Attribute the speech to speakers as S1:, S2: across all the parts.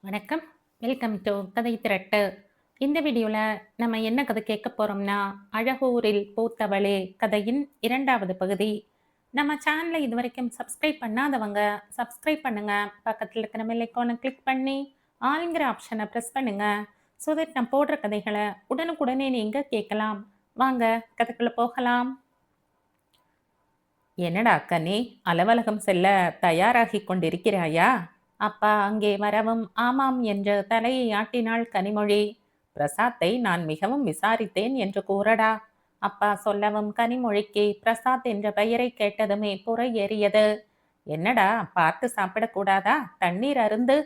S1: வணக்கம். Welcome to கதை திரட்டு. இந்த வீடியோவில் நம்ம என்ன கதை கேட்க போகிறோம்னா, அழகூரில் பூத்தவளே கதையின் 2வது பகுதி. நம்ம சேனலை இது வரைக்கும் சப்ஸ்கிரைப் பண்ணாதவங்க சப்ஸ்கிரைப் பண்ணுங்க. பக்கத்தில் இருக்கிற பெல் ஐகானை கிளிக் பண்ணி ஆளுங்கிற ஆப்ஷனை ப்ரெஸ் பண்ணுங்க. ஸோ தட் நான் போடுற கதைகளை உடனுக்குடனே நீங்கள் கேட்கலாம். வாங்க கதைக்குள்ள போகலாம். என்னடா அக்கனே, அலுவலகம் செல்ல தயாராகி கொண்டிருக்கிறாயா? அப்பா அங்கே வரவும் ஆமாம் என்று தலையை ஆட்டினாள் கனிமொழி. பிரசாத்தை நான் மிகவும் விசாரித்தேன் என்று கூறடா. அப்பா சொல்லவும் கனிமொழிக்கு பிரசாத் என்ற பெயரை கேட்டதுமே புரை ஏறியது. என்னடா, பார்த்து சாப்பிடக்கூடாதா? தண்ணீர் அருந்து.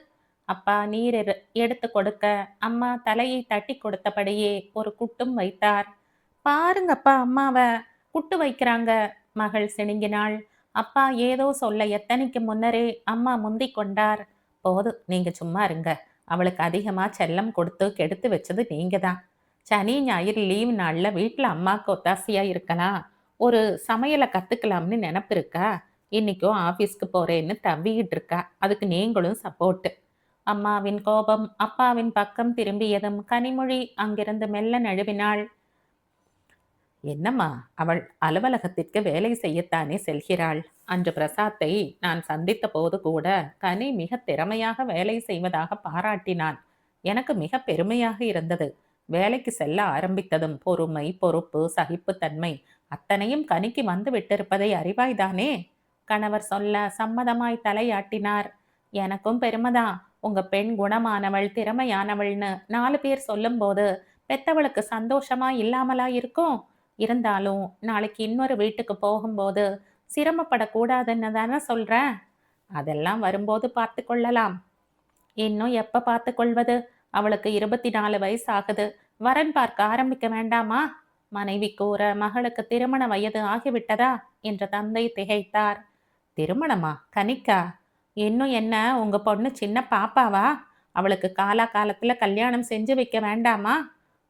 S1: அப்பா நீர் எடுத்து கொடுக்க அம்மா தலையை தட்டி கொடுத்தபடியே ஒரு குட்டும் வைத்தார். பாருங்கப்பா அம்மாவை குட்டு வைக்கிறாங்க. மகள் சிணுங்கினாள். அப்பா ஏதோ சொல்ல எத்தனைக்கு முன்னரே அம்மா முந்திக் கொண்டார். போதும், நீங்க சும்மா இருங்க. அவளுக்கு அதிகமா செல்லம் கொடுத்து கெடுத்து வச்சது நீங்க தான். சனி ஞாயிறு லீவ் நாள்ல வீட்டுல அம்மாவுக்கு ஒத்தாசையா இருக்கலாம். ஒரு சமையலை கத்துக்கலாம்னு நினப்பு இருக்கா? இன்னைக்கும் ஆபீஸ்க்கு போறேன்னு தவிக்கிட்டு இருக்கா. அதுக்கு நீங்களும் சப்போர்ட். அம்மாவின் கோபம் அப்பாவின் பக்கம் திரும்பியதும் கனிமொழி அங்கிருந்து மெல்ல நழுவினாள். என்னம்மா, அவள் அலுவலகத்திற்கு வேலை செய்யத்தானே செல்கிறாள். அன்று பிரசாத்தை நான் சந்தித்த போது கூட கனி மிக திறமையாக வேலை செய்வதாக பாராட்டினான். எனக்கு மிக பெருமையாக இருந்தது. வேலைக்கு செல்ல ஆரம்பித்ததும் பொறுமை, பொறுப்பு, சகிப்புத்தன்மை அத்தனையும் கனிக்கு வந்து விட்டிருப்பதை அறிவாய்தானே? கணவர் சொல்ல சம்மதமாய் தலையாட்டினார். எனக்கும் பெருமைதான். உங்க பெண் குணமானவள், திறமையானவள்னு 4 பேர் சொல்லும்போது பெத்தவளுக்கு சந்தோஷமா இல்லாமலா இருக்கும்? இருந்தாலும் நாளைக்கு இன்னொரு வீட்டுக்கு போகும்போது சிரமப்படக்கூடாதுன்னு தானே சொல்றேன். அதெல்லாம் வரும்போது பார்த்து கொள்ளலாம். இன்னும் எப்ப பார்த்து கொள்வது? அவளுக்கு 24 வயசு ஆகுது. வரன் பார்க்க ஆரம்பிக்க வேண்டாமா? மனைவி கூற மகளுக்கு திருமண வயது ஆகிவிட்டதா என்ற தந்தை திகைத்தார். திருமணமா? கனிக்கா? இன்னும் என்ன, உங்க பொண்ணு சின்ன பாப்பாவா? அவளுக்கு காலா காலத்துல கல்யாணம் செஞ்சு வைக்க வேண்டாமா?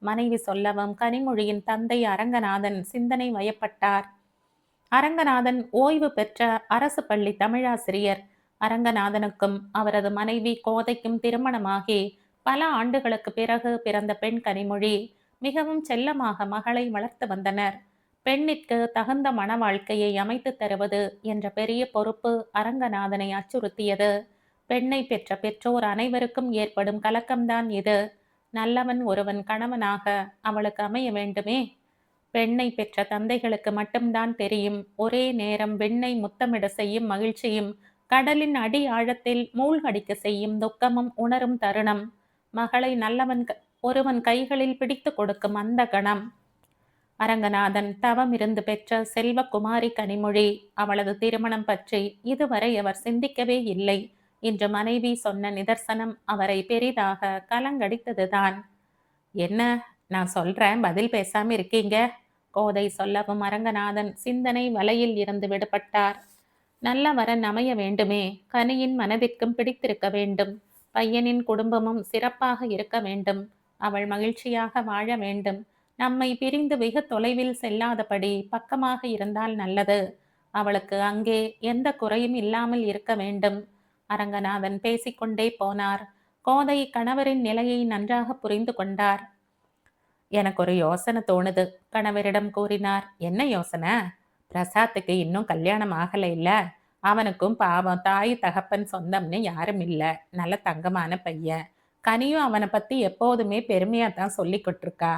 S1: மனைவி சொல்லவும் கனிமொழியின் தந்தை அரங்கநாதன் சிந்தனை வயப்பட்டார். அரங்கநாதன் ஓய்வு பெற்ற அரசு பள்ளி தமிழாசிரியர். அரங்கநாதனுக்கும் அவரது மனைவி கோதைக்கும் திருமணமாகி பல ஆண்டுகளுக்கு பிறகு பிறந்த பெண் கனிமொழி மிகவும் செல்லமாக மகளை வளர்த்து வந்தனர். பெண்ணிற்கு தகுந்த மன வாழ்க்கையை அமைத்து தருவது என்ற பெரிய பொறுப்பு அரங்கநாதனை அச்சுறுத்தியது. பெண்ணை பெற்ற பெற்றோர் அனைவருக்கும் ஏற்படும் கலக்கம்தான் இது. நல்லவன் ஒருவன் கணவனாக அவளுக்கு அமைய வேண்டுமே. பெண்ணை பெற்ற தந்தைகளுக்கு மட்டும்தான் தெரியும் ஒரே நேரம் வெண்ணை முத்தமிட செய்யும் மகிழ்ச்சியும், கடலின் அடி ஆழத்தில் மூழ்கடிக்க செய்யும் துக்கமும் உணரும் தருணம். மகளை நல்லவன் ஒருவன் கைகளில் பிடித்து கொடுக்கும் அந்த கணம். அரங்கநாதன் தவம் இருந்து பெற்ற செல்வகுமாரி கனிமொழி. அவளது திருமணம் பற்றி இதுவரை அவர் சிந்திக்கவே இல்லை. இன்று மனைவி சொன்ன நிதர்சனம் அவரை பெரிதாக கலங்கடித்ததுதான். என்ன, நான் சொல்றேன், பதில் பேசாம இருக்கீங்க? கோதை சொல்லவும் அரங்கநாதன் சிந்தனை வலையில் இருந்து விடுபட்டார். நல்ல வரன் அமைய வேண்டுமே. கனியின் மனதிற்கும் பிடித்திருக்க வேண்டும். பையனின் குடும்பமும் சிறப்பாக இருக்க வேண்டும். அவள் மகிழ்ச்சியாக வாழ வேண்டும். நம்மை பிரிந்து வெகு தொலைவில் செல்லாதபடி பக்கமாக இருந்தால் நல்லது. அவளுக்கு அங்கே எந்த குறையும் இல்லாமல் இருக்க வேண்டும். அரங்கநாதன் பேசிக்கொண்டே போனார். கோதை கணவரின் நிலையை நன்றாக புரிந்து கொண்டார். எனக்கு ஒரு யோசனை தோணுது, கணவரிடம் கூறினார். என்ன யோசனை? பிரசாத்துக்கு இன்னும் கல்யாணம் ஆகலை இல்ல. அவனுக்கும் பாவம் தாய் தகப்பன் சொந்தம்னு யாரும் இல்ல. நல்ல தங்கமான பையன். கனியும் அவனை பத்தி எப்போதுமே பெருமையா தான் சொல்லிக்கிட்டு இருக்கா.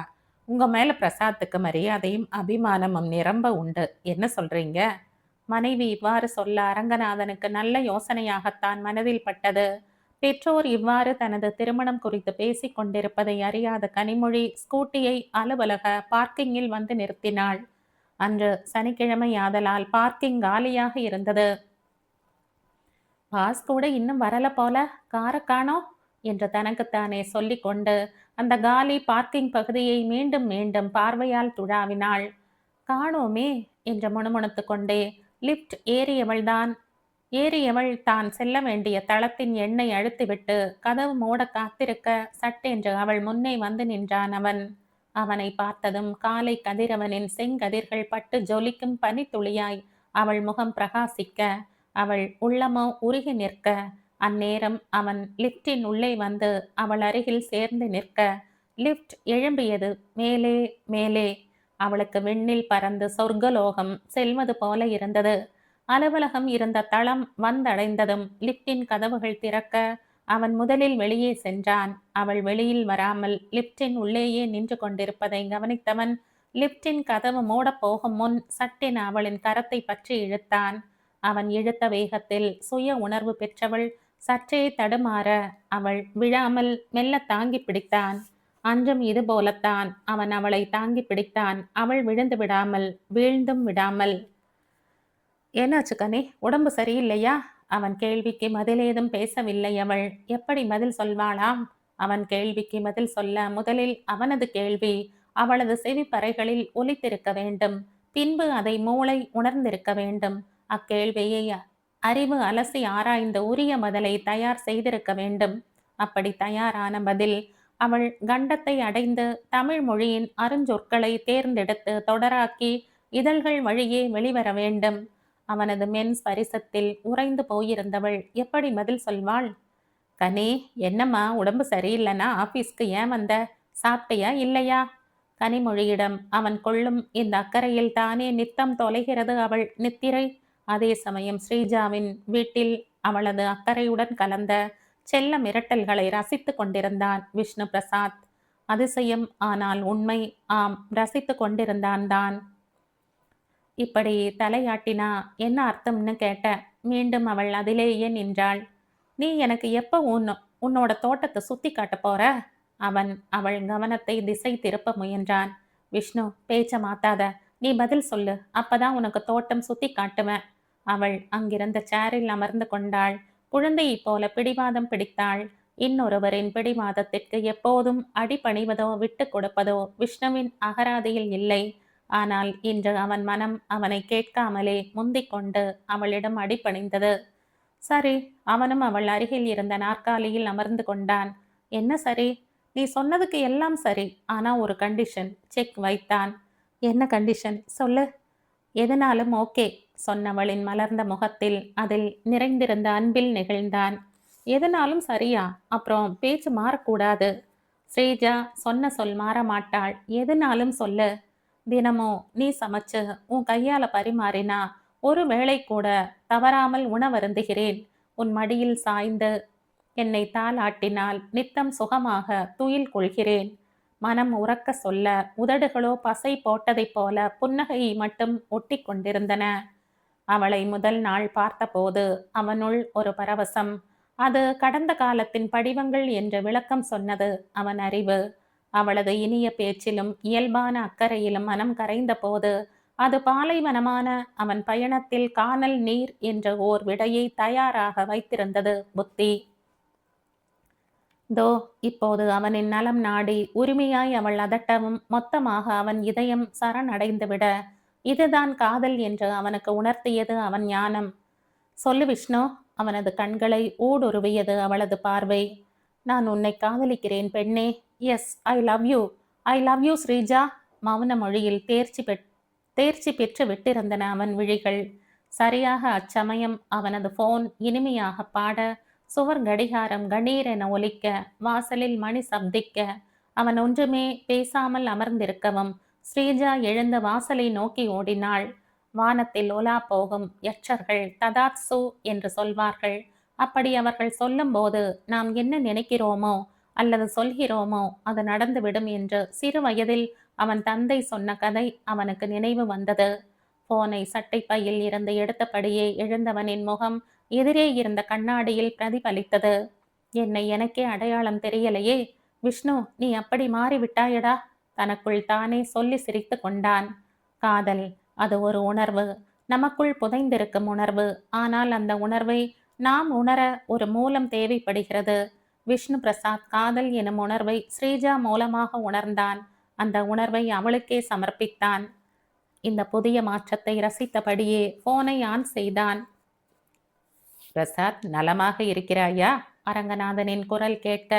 S1: உங்க மேல பிரசாத்துக்கு மரியாதையும் அபிமானமும் நிரம்ப உண்டு. என்ன சொல்றீங்க? மனைவி இவ்வாறு சொல்ல அரங்கநாதனுக்கு நல்ல யோசனையாகத்தான் மனதில் பட்டது. பெற்றோர் இவ்வாறு தனது திருமணம் குறித்து பேசிக் கொண்டிருப்பதை அறியாத கனிமொழி ஸ்கூட்டியை அலுவலக பார்க்கிங்கில் வந்து நிறுத்தினாள். அன்று சனிக்கிழமை ஆதலால் பார்க்கிங் காலியாக இருந்தது. பாஸ் கூட இன்னும் வரல போல, காரை காணோம் என்று தனக்குத்தானே சொல்லிக்கொண்டு அந்த காலி பார்க்கிங் பகுதியை மீண்டும் மீண்டும் பார்வையால் துழாவினாள். காணோமே என்று முணுமுணுத்து கொண்டே லிப்ட் ஏறியவள் தான் செல்ல வேண்டிய தளத்தின் எண்ணை அழுத்திவிட்டு கதவு மூட காத்திருக்க சட்டென்று அவள் முன்னே வந்து நின்றான் அவன். அவனை பார்த்ததும் காலை கதிரவனின் செங்கதிர்கள் பட்டு ஜொலிக்கும் பனித்துளியாய் அவள் முகம் பிரகாசிக்க, அவள் உள்ளமோ உருகி நிற்க, அந்நேரம் அவன் லிப்டின் உள்ளே வந்து அவள் அருகில் சேர்ந்து நிற்க லிப்ட் எழும்பியது. மேலே மேலே. அவளுக்கு விண்ணில் பறந்து சொர்க்கலோகம் செல்வது போல இருந்தது. அலுவலகம் இருந்த தளம் வந்தடைந்ததும் லிப்டின் கதவுகள் திறக்க அவன் முதலில் வெளியே சென்றான். அவள் வெளியில் வராமல் லிப்டின் உள்ளேயே நின்று கொண்டிருப்பதை கவனித்தவன் லிப்டின் கதவு மூடப் போகும் முன் சட்டென அவளின் கரத்தை பற்றி இழுத்தான். அவன் இழுத்த வேகத்தில் சுய உணர்வு பெற்றவள் சற்றே தடுமாற அவள் விழாமல் மெல்ல தாங்கி பிடித்தான். அன்றும் இது போலத்தான் அவன் அவளை தாங்கி பிடித்தான். அவள் விழுந்து விடாமல், வீழ்ந்தும் விடாமல். என்னாச்சு கனி, உடம்பு சரியில்லையா? அவன் கேள்விக்கு பதிலேதும் பேசவில்லை அவள். எப்படி பதில் சொல்வாளாம்? அவன் கேள்விக்கு பதில் சொல்ல முதலில் அவனது கேள்வி அவளது செவிப்பறைகளில் ஒலித்திருக்க வேண்டும். பின்பு அதை மூளை உணர்ந்திருக்க வேண்டும். அக்கேள்வியை அறிவு அலசி ஆராய்ந்த உரிய பதிலை தயார் செய்திருக்க வேண்டும். அப்படி தயாரான பதில் அவள் கண்டத்தை அடைந்து தமிழ் மொழியின் அருஞ்சொற்களை தேர்ந்தெடுத்து தொடராக்கி இதழ்கள் வழியே வெளிவர வேண்டும். அவனது மென் ஸ்பரிசத்தில் உறைந்து போயிருந்தவள் எப்படி பதில் சொல்வாள்? கனி, என்னம்மா, உடம்பு சரியில்லைன்னா ஆபீஸ்க்கு ஏன் வந்த? சாப்பிட்டியா இல்லையா? கனிமொழியிடம் அவன் கொள்ளும் இந்த அக்கறையில் தானே நித்தம் தொலைகிறது அவள் நித்திரை. அதே சமயம் ஸ்ரீஜாவின் வீட்டில் அவளது அக்கறையுடன் கலந்த செல்ல மிரட்டல்களை ரசித்து கொண்டிருந்தான் விஷ்ணு பிரசாத். அதிசயம், ஆனால் உண்மை. ஆம், ரசித்து கொண்டிருந்தான் தான். இப்படி தலையாட்டினா என்ன அர்த்தம்னு கேட்ட. மீண்டும் அவள் அதிலேயே நின்றாள். நீ எனக்கு எப்போ உன்னோட தோட்டத்தை சுத்தி காட்ட போற? அவன் அவள் கவனத்தை திசை திருப்ப முயன்றான். விஷ்ணு, பேச்ச மாத்தாத, நீ பதில் சொல்லு, அப்பதான் உனக்கு தோட்டம் சுத்தி காட்டுவேன். அவள் அங்கிருந்த சேரில் அமர்ந்து கொண்டாள். குழந்தையைப் போல பிடிவாதம் பிடித்தாள். இன்னொருவரின் பிடிவாதத்திற்கு எப்போதும் அடிபணிவதோ விட்டு கொடுப்பதோ விஷ்ணுவின் அகராதியில் இல்லை. ஆனால் இன்று அவன் மனம் அவனை கேட்காமலே முந்திக் கொண்டு அவளிடம் அடிபணிந்தது. சரி. அவனும் அவள் அருகில் இருந்த நாற்காலியில் அமர்ந்து கொண்டான். என்ன சரி? நீ சொன்னதுக்கு எல்லாம் சரி, ஆனா ஒரு கண்டிஷன். செக் வைத்தான். என்ன கண்டிஷன் சொல்லு? எதனாலும் ஓகே சொன்னவளின் மலர்ந்த முகத்தில் அதில் நிறைந்திருந்த அன்பில் நெகிழ்ந்தான். எதனாலும் சரியா? அப்புறம் பேச்சு மாறக்கூடாது. ஸ்ரீஜா சொன்ன சொல் மாற மாட்டாள். எதனாலும் சொல்லு. தினமும் நீ சமைச்சு உன் கையால பரிமாறினா ஒரு வேளை கூட தவறாமல் உணவருந்துகிறேன். உன் மடியில் சாய்ந்து என்னை தாளாட்டினால் நித்தம் சுகமாக துயில் கொள்கிறேன். மனம் உறக்க சொல்ல உதடுகளோ பசை போட்டதைப் போல புன்னகையை மட்டும் ஒட்டி கொண்டிருந்தன. அவளை முதல் நாள் பார்த்தபோது அவனுள் ஒரு பரவசம். அது கடந்த காலத்தின் படிவங்கள் என்று விளக்கம் சொன்னது அவன் அறிவு. அவளது இனிய பேச்சிலும் இயல்பான அக்கறையிலும் மனம் கரைந்த போது அது பாலைவனமான அவன் பயணத்தில் கானல் நீர் என்ற ஓர் விடையை தயாராக வைத்திருந்தது புத்தி. தோ இப்போது அவனின் நலம் நாடி உரிமையாய் அவள் அதட்டவும் மொத்தமாக அவன் இதயம் சரணடைந்துவிட இதுதான் காதல் என்று அவனுக்கு உணர்த்தியது அவன் ஞானம். சொல்லு விஷ்ணு. அவனது கண்களை ஊடுருவியது அவளது பார்வை. நான் உன்னை காதலிக்கிறேன் பெண்ணே. Yes, I love you. I love you Sreeja. மௌன மொழியில் தேர்ச்சி பெற்று விட்டிருந்தன அவன் விழிகள். சரியாக அச்சமயம் அவனது போன் இனிமையாக பாட, சுவர் கடிகாரம் கணீரென ஒலிக்க, வாசலில் மணி சப்திக்க, அவன் ஒன்றுமே பேசாமல் அமர்ந்திருக்கவும் ஸ்ரீஜா எழுந்த வாசலை நோக்கி ஓடினாள். வானத்தில் ஒலா போகும் யட்சர்கள் ததாத்சு என்று சொல்வார்கள். அப்படி அவர்கள் சொல்லும்போது நாம் என்ன நினைக்கிறோமோ அல்லது சொல்கிறோமோ அது நடந்துவிடும் என்று சிறு வயதில் அவன் தந்தை சொன்ன கதை அவனுக்கு நினைவு வந்தது. போனை சட்டை பையில் இருந்து எடுத்தபடியே எழுந்தவனின் முகம் எதிரே இருந்த கண்ணாடியில் பிரதிபலித்தது. என்னை எனக்கே அடையாளம் தெரியலையே. விஷ்ணு, நீ அப்படி மாறிவிட்டாயடா. தனக்குள் தானே சொல்லி சிரித்து கொண்டான். காதல், அது ஒரு உணர்வு, நமக்குள் புதைந்திருக்கும் உணர்வு. ஆனால் அந்த உணர்வை நாம் உணர ஒரு மூலம் தேவைப்படுகிறது. விஷ்ணு பிரசாத் காதல் எனும் உணர்வை ஸ்ரீஜா மூலமாக உணர்ந்தான். அந்த உணர்வை அவளுக்கே சமர்ப்பித்தான். இந்த புதிய மாற்றத்தை ரசித்தபடியே போனை ஆன் செய்தான். பிரசாத், நலமாக இருக்கிறாயா? அரங்கநாதனின் குரல் கேட்க,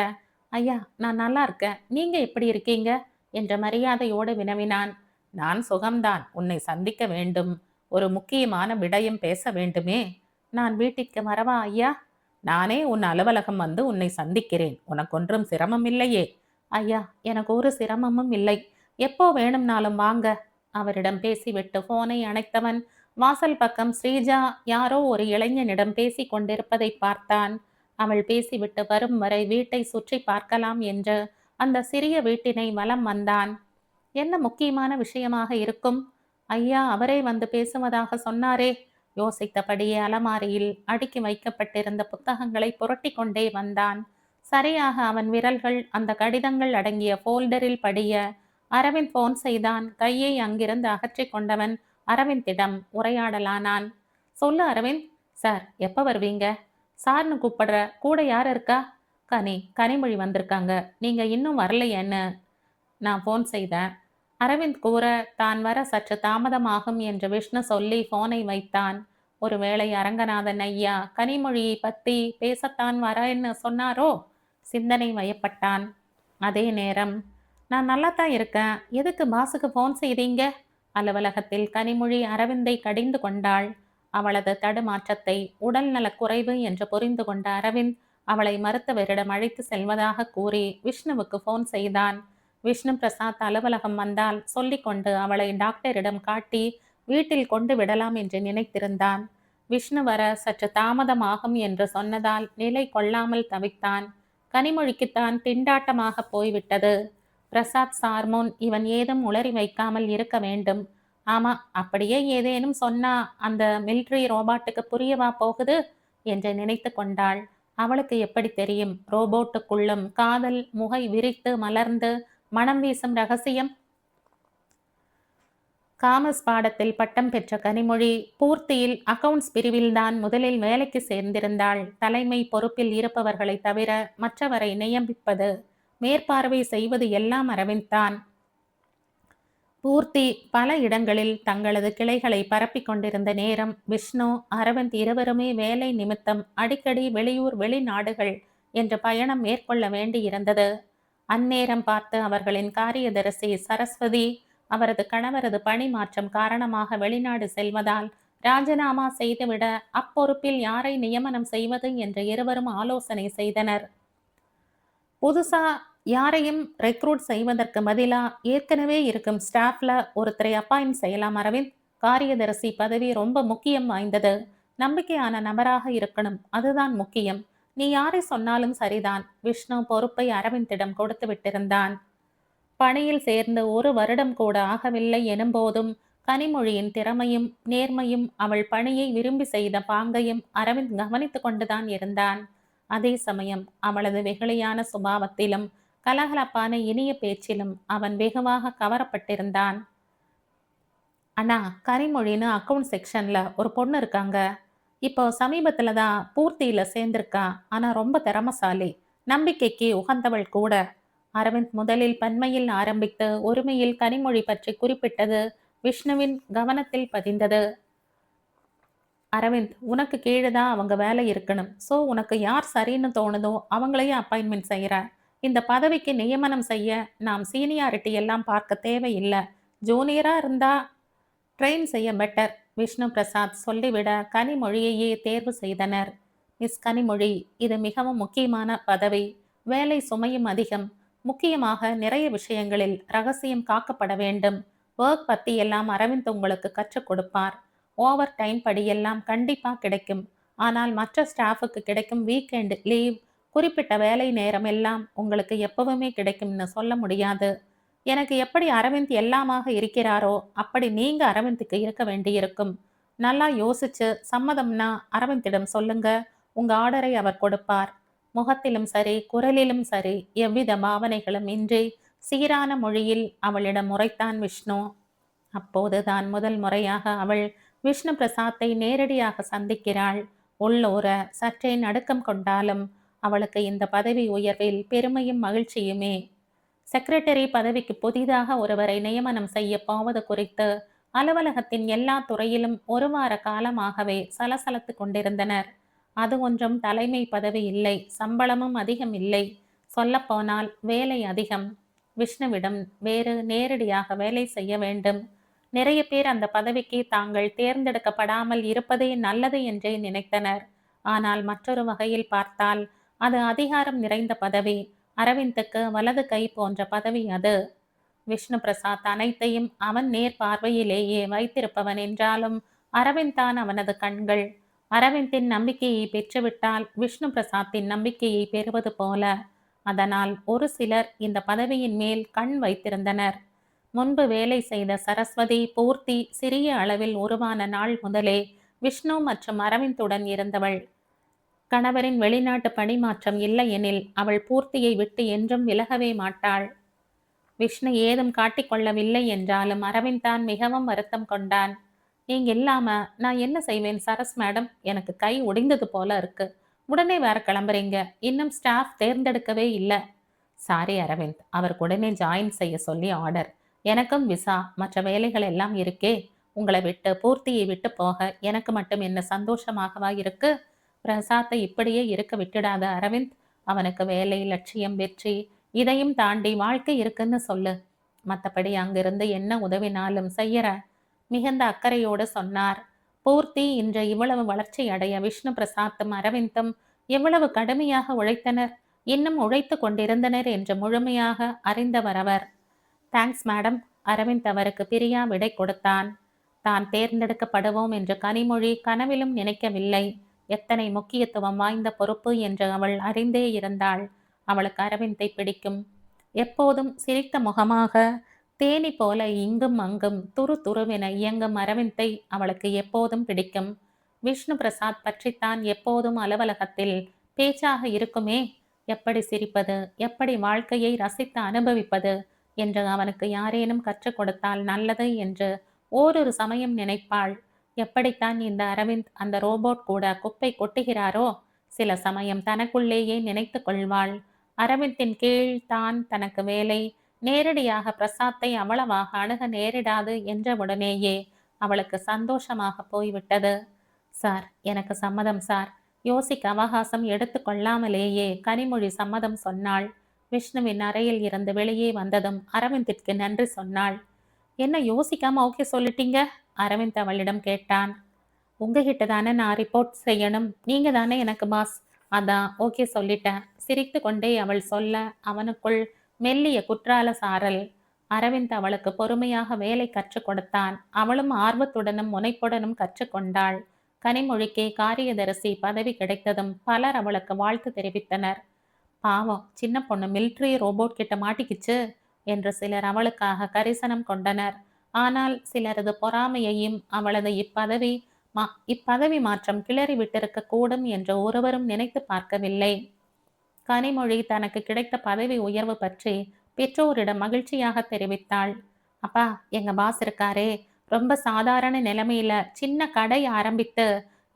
S1: ஐயா, நான் நல்லா இருக்கேன், நீங்க எப்படி இருக்கீங்க என்ற மரியாதையோடு வினவினான். நான் சுகம்தான். உன்னை சந்திக்க வேண்டும். ஒரு முக்கியமான விடயம் பேச வேண்டுமே. நான் வீட்டிற்கு வரவா ஐயா? நானே உன் அலுவலகம் வந்து உன்னை சந்திக்கிறேன். உனக்கொன்றும் சிரமம் இல்லையே? ஐயா, எனக்கு ஒரு சிரமமும் இல்லை. எப்போ வேணும்னாலும் வாங்க. அவரிடம் பேசிவிட்டு போனை அணைத்தவன் வாசல் பக்கம் ஸ்ரீஜா யாரோ ஒரு இளைஞனிடம் பேசிக் கொண்டிருப்பதை பார்த்தான். அவள் பேசிவிட்டு வரும் வரை வீட்டை சுற்றி பார்க்கலாம் என்று அந்த சிறிய வீட்டினை வலம் வந்தான். என்ன முக்கியமான விஷயமாக இருக்கும்? ஐயா அவரே வந்து பேசுவதாக சொன்னாரே. யோசித்தபடியே அலமாரியில் அடுக்கி வைக்கப்பட்டிருந்த புத்தகங்களை புரட்டி கொண்டே வந்தான். சரியாக அவன் விரல்கள் அந்த கடிதங்கள் அடங்கிய போல்டரில் படிய அரவிந்த் போன் செய்தான். கையை அங்கிருந்து அகற்றிக் கொண்டவன் அரவிந்திடம் உரையாடலானான். சொல்லு அரவிந்த். சார் எப்ப வருவீங்க? சார்னு கூப்பிடுற, கூட யார் இருக்கா? கனிமொழி வந்திருக்காங்க. நீங்க இன்னும் வரலையேன்னு நான் போன் செய்தேன். அரவிந்த் கூற தான் வர சற்று தாமதமாகும் என்று விஷ்ணு சொல்லி போனை வைத்தான். ஒருவேளை அரங்கநாதன் ஐயா கனிமொழியை பத்தி பேசத்தான் வரேன்னு சொன்னாரோ? சிந்தனை வயப்பட்டான். அதே நேரம் நான் நல்லாத்தான் இருக்கேன். எதுக்கு பாசுக்கு போன் செய்தீங்க? அலுவலகத்தில் கனிமொழி அரவிந்தை கடிந்து கொண்டாள். அவளது தடுமாற்றத்தை உடல் நலக்குறைவு என்று புரிந்து கொண்ட அரவிந்த் அவளை மருத்துவரிடம் அழைத்து செல்வதாக கூறி விஷ்ணுவுக்கு போன் செய்தான். விஷ்ணு பிரசாத் அலுவலகம் வந்தால் சொல்லிக்கொண்டு அவளை டாக்டரிடம் காட்டி வீட்டில் கொண்டு விடலாம் என்று நினைத்திருந்தான். விஷ்ணு வர சற்று தாமதமாகும் என்று சொன்னதால் நிலை கொள்ளாமல் தவித்தான். கனிமொழிக்குத்தான் திண்டாட்டமாக போய்விட்டது. பிரசாத் சார்மோன் இவன் ஏதும் உளறி வைக்காமல் இருக்க வேண்டும். ஆமா, அப்படியே ஏதேனும் சொன்னா அந்த மிலிட்ரி ரோபாட்டுக்கு புரியவா போகுது என்று நினைத்து கொண்டாள். அவளுக்கு எப்படி தெரியும் ரோபோட்டுக்குள்ளும் காதல் முகை விரித்து மலர்ந்து மனம் வீசும் ரகசியம்? காமர்ஸ் பாடத்தில் பட்டம் பெற்ற கனிமொழி பூர்த்தியில் அக்கவுண்ட்ஸ் பிரிவில்தான் முதலில் வேலைக்கு சேர்ந்திருந்தாள். தலைமை பொறுப்பில் இருப்பவர்களை தவிர மற்றவரை நியமிப்பது மேற்பார்வை செய்வது எல்லாம் அரவிந்த் தான். பூர்த்தி பல இடங்களில் தங்களது கிளைகளை பரப்பிக் கொண்டிருந்த நேரம் விஷ்ணு அரவிந்த் இருவருமே வேலை நிமித்தம் அடிக்கடி வெளியூர் வெளிநாடுகள் என்ற பயணம் மேற்கொள்ள வேண்டியிருந்தது. அந்நேரம் பார்த்து அவர்களின் காரியதரிசி சரஸ்வதி அவரது கணவரது பணி மாற்றம் காரணமாக வெளிநாடு செல்வதால் ராஜினாமா செய்துவிட அப்பொறுப்பில் யாரை நியமனம் செய்வது என்று இருவரும் ஆலோசனை செய்தனர். புதுசா யாரையும் ரெக்ரூட் செய்வதற்கு பதிலா ஏற்கனவே இருக்கும் ஸ்டாஃப்ல ஒருத்தரை அப்பாயிண்ட் செய்யலாம் அரவிந்த். காரியதரிசி பதவி ரொம்ப முக்கியம் வாய்ந்தது. நம்பிக்கையான நபராக இருக்கணும், அதுதான் முக்கியம். நீ யாரை சொன்னாலும் சரிதான். விஷ்ணு பொறுப்பை அரவிந்திடம் கொடுத்து விட்டிருந்தான். பணியில் சேர்ந்து 1 வருடம் கூட ஆகவில்லை எனும்போதும் கனிமொழியின் திறமையும் நேர்மையும் அவள் பணியை விரும்பி செய்த பாங்கையும் அரவிந்த் கவனித்து கொண்டுதான் இருந்தான். அதே சமயம் அவளது வெகுளியான சுபாவத்திலும் கலகலப்பான இனிய பேச்சிலும் அவன் வெகுவாக கவரப்பட்டிருந்தான். அண்ணா, கனிமொழின்னு அக்கவுண்ட் செக்ஷன்ல ஒரு பொண்ணு இருக்காங்க. இப்போ சமீபத்துல தான் பூர்த்தியில சேர்ந்திருக்கா. ஆனா ரொம்ப திறமசாலி, நம்பிக்கைக்கு உகந்தவள் கூட. அரவிந்த் முதலில் பன்மையில் ஆரம்பித்து ஒருமையில் கனிமொழி பற்றி குறிப்பிட்டது விஷ்ணுவின் கவனத்தில் பதிந்தது. அரவிந்த், உனக்கு கீழே தான் அவங்க வேலை இருக்கணும். ஸோ உனக்கு யார் சரின்னு தோணுதோ அவங்களையும் அப்பாயின்மெண்ட் செய்கிற. இந்த பதவிக்கு நியமனம் செய்ய நாம் சீனியாரிட்டி எல்லாம் பார்க்க தேவையில்லை. ஜூனியராக இருந்தா ட்ரெயின் செய்ய பெட்டர். விஷ்ணு பிரசாத் சொல்லிவிட கனிமொழியையே தேர்வு செய்தனர். மிஸ் கனிமொழி, இது மிகவும் முக்கியமான பதவி. வேலை சுமையும் அதிகம். முக்கியமாக நிறைய விஷயங்களில் ரகசியம் காக்கப்பட வேண்டும். ஒர்க் பற்றி எல்லாம் அரவிந்த் உங்களுக்கு கற்றுக் கொடுப்பார். ஓவர் டைம் படியெல்லாம் கண்டிப்பாக கிடைக்கும். ஆனால் மற்ற ஸ்டாஃபுக்கு கிடைக்கும் வீக்கெண்ட் லீவ், குறிப்பிட்ட வேலை நேரம் எல்லாம் உங்களுக்கு எப்பவுமே கிடைக்கும்னு சொல்ல முடியாது. எனக்கு எப்படி அரவிந்த் எல்லாமாக இருக்கிறாரோ அப்படி நீங்க அரவிந்துக்கு இருக்க வேண்டியிருக்கும். நல்லா யோசிச்சு சம்மதம்னா அரவிந்திடம் சொல்லுங்க. உங்க ஆர்டரை அவர் கொடுப்பார். முகத்திலும் சரி குரலிலும் சரி எவ்வித பாவனைகளும் இன்றி சீரான மொழியில் அவளிடம் உரைத்தான் விஷ்ணு. அப்போதுதான் முதல் முறையாக அவள் விஷ்ணு பிரசாத்தை நேரடியாக சந்திக்கிறாள். உள்ளூர சற்றே நடுக்கம் கொண்டாலும் அவளுக்கு இந்த பதவி உயர்வில் பெருமையும் மகிழ்ச்சியுமே. செக்ரட்டரி பதவிக்கு புதிதாக ஒருவரை நியமனம் செய்ய போவது குறித்து அலுவலகத்தின் எல்லா துறையிலும் 1 வார காலமாகவே சலசலத்து கொண்டிருந்தனர். அது ஒன்றும் தலைமை பதவி இல்லை, சம்பளமும் அதிகம் இல்லை. சொல்லப்போனால் வேலை அதிகம். விஷ்ணுவிடம் வேறு நேரடியாக வேலை செய்ய வேண்டும். நிறைய பேர் அந்த பதவிக்கு தாங்கள் தேர்ந்தெடுக்கப்படாமல் இருப்பதே நல்லது என்றே நினைத்தனர். ஆனால் மற்றொரு வகையில் பார்த்தால் அது அதிகாரம் நிறைந்த பதவி. அரவிந்துக்கு வலது கை போன்ற பதவி அது. விஷ்ணு பிரசாத் அனைத்தையும் அவன் நேர் பார்வையிலேயே வைத்திருப்பவன் என்றாலும் அரவிந்த் தான் அவனது கண்கள். அரவிந்தின் நம்பிக்கையை பெற்றுவிட்டால் விஷ்ணு பிரசாத்தின் நம்பிக்கையை பெறுவது போல. அதனால் ஒரு சிலர் இந்த பதவியின் மேல் கண் வைத்திருந்தனர். முன்பு வேலை செய்த சரஸ்வதி, பூர்த்தி சிறிய அளவில் உருவான நாள் முதலே விஷ்ணு மற்றும் அரவிந்துடன் இருந்தவள். கணவரின் வெளிநாட்டு பணிமாற்றம் இல்லையெனில் அவள் பூர்த்தியை விட்டு என்றும் விலகவே மாட்டாள். விஷ்ணு ஏதும் காட்டிக்கொள்ளவில்லை என்றாலும் அரவிந்த் தான் மிகவும் வருத்தம் கொண்டான். நீங்க இல்லாம நான் என்ன செய்வேன் சரஸ் மேடம்? எனக்கு கை ஒடிந்தது போல இருக்கு. உடனே வேற கிளம்புறீங்க. இன்னும் ஸ்டாஃப் தேர்ந்தெடுக்கவே இல்லை. சாரி அரவிந்த், அவருக்கு உடனே ஜாயின் செய்ய சொல்லி ஆர்டர். எனக்கும் விசா மற்ற வேலைகள் எல்லாம் இருக்கே. உங்களை விட்டு பூர்த்தியை விட்டு போக எனக்கு மட்டும் என்ன சந்தோஷமாகவா இருக்கு? பிரசாத்தை இப்படியே இருக்க விட்டுடாத அரவிந்த். அவனுக்கு வேலை, லட்சியம், வெற்றி இதையும் தாண்டி வாழ்க்கை இருக்குன்னு சொல்லு. மற்றபடி அங்கிருந்து என்ன உதவினாலும் செய்யற மிகுந்த அக்கறையோடு சொன்னார். பூர்த்தி இன்று இவ்வளவு வளர்ச்சி அடைய விஷ்ணு பிரசாத்தும் அரவிந்தும் எவ்வளவு கடுமையாக உழைத்தனர், இன்னும் உழைத்து கொண்டிருந்தனர் என்று முழுமையாக அறிந்தவர் அவர். Thanks madam. அரவிந்த் அவருக்கு பிரியா விடை கொடுத்தான். தான் தேர்ந்தெடுக்கப்படுவோம் என்று கனிமொழி கனவிலும் நினைக்கவில்லை. எத்தனை முக்கியத்துவம் வாய்ந்த பொறுப்பு என்று அவள் அறிந்தே இருந்தாள். அவளுக்கு அரவிந்தை பிடிக்கும். எப்போதும் சிரித்த முகமாக தேனி போல இங்கும் அங்கும் துரு துருவென இயங்கும் அரவிந்தை அவளுக்கு எப்போதும் பிடிக்கும். விஷ்ணு பிரசாத் பற்றித்தான் எப்போதும் அலுவலகத்தில் பேச்சாக இருக்குமே. எப்படி சிரிப்பது, எப்படி வாழ்க்கையை ரசித்து அனுபவிப்பது என்று அவனுக்கு யாரேனும் கற்றுக் கொடுத்தால் நல்லது என்று ஓரொரு சமயம் நினைப்பாள். எப்படித்தான் இந்த அரவிந்த் அந்த ரோபோட் கூட குப்பை கொட்டுகிறாரோ? சில சமயம் தனக்குள்ளேயே நினைத்து கொள்வாள். அரவிந்தின் கீழ் தான் தனக்கு வேலை. நேரடியாக பிரசாத்தை அவ்வளவாக அணுக நேரிடாது என்றவுடனேயே அவளுக்கு சந்தோஷமாக போய்விட்டது. சார், எனக்கு சம்மதம் சார். யோசிக்க அவகாசம் எடுத்து கொள்ளாமலேயே கனிமொழி சம்மதம் சொன்னாள். விஷ்ணுவின் அறையில் இருந்து வெளியே வந்ததும் அரவிந்திற்கு நன்றி சொன்னாள். என்ன யோசிக்காம ஓகே சொல்லிட்டீங்க? அரவிந்த் அவளிடம் கேட்டான். உங்ககிட்ட தானே நான் ரிப்போர்ட் செய்யணும். நீங்க தானே எனக்கு பாஸ். அதான் ஓகே சொல்லிட்டேன். சிரித்து கொண்டே அவள் சொல்ல அவனுக்குள் மெல்லிய குற்றால சாரல். அரவிந்த் அவளுக்கு பொறுமையாக வேலை கற்றுக் கொடுத்தான். அவளும் ஆர்வத்துடனும் முனைப்புடனும் கற்றுக்கொண்டாள். கனிமொழிக்கு காரியதரிசி பதவி கிடைத்ததும் பலர் அவளுக்கு வாழ்த்து தெரிவித்தனர். பாவம், சின்ன பொண்ணு மிலிட்ரி ரோபோட் கிட்ட மாட்டிக்கிச்சு என்று சிலர் அவளுக்காக கரிசனம் கொண்டனர். ஆனால் சிலரது பொறாமையையும் அவளது இப்பதவி மாற்றம் கிளறி விட்டிருக்க கூடும் என்று ஒருவரும் நினைத்து பார்க்கவில்லை. கனிமொழி தனக்கு கிடைத்த பதவி உயர்வு பற்றி பெற்றோரிடம் மகிழ்ச்சியாக தெரிவித்தாள். அப்பா, எங்க பாஸ் இருக்காரே, ரொம்ப சாதாரண நிலைமையில சின்ன கடை ஆரம்பித்து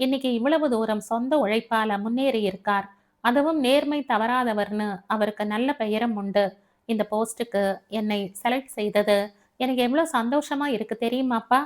S1: இன்னைக்கு இவ்வளவு தூரம் சொந்த உழைப்பால முன்னேறி இருக்கார். அதுவும் நேர்மை தவறாதவர்னு அவருக்கு நல்ல பெயரும் உண்டு. இந்த போஸ்டுக்கு என்னை செலக்ட் செய்தது எனக்கு எவ்வளவு சந்தோஷமா இருக்கு தெரியுமாப்பா?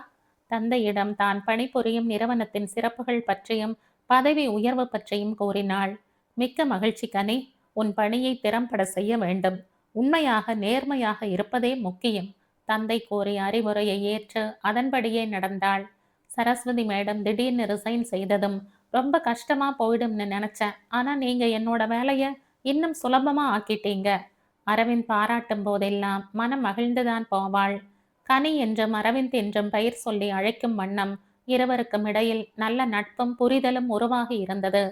S1: தந்தையிடம் தான் பணிபுரியும் நிறுவனத்தின் சிறப்புகள் பற்றியும் பதவி உயர்வு பற்றியும் கூறினாள். மிக்க மகிழ்ச்சி கனி. உன் பணியை திறம்பட செய்ய வேண்டும். உண்மையாக நேர்மையாக இருப்பதே முக்கியம். தந்தை கூறிய அறிவுரையை ஏற்று அதன்படியே நடந்தாள். சரஸ்வதி மேடம் திடீர்னு ரிசைன் செய்ததும் ரொம்ப கஷ்டமா போயிடும்னு நினைச்சேன். ஆனா நீங்க என்னோட வேலைய இன்னும் சுலபமா ஆக்கிட்டீங்க. அரவிந்த் பாராட்டும் போதெல்லாம் மனம் மகிழ்ந்துதான் போவாள். கனி என்றும் அரவிந்த் என்றும் பெயர் சொல்லி அழைக்கும் வண்ணம் இருவருக்கும் இடையில் நல்ல நட்பும் புரிதலும் உருவாகி இருந்தது.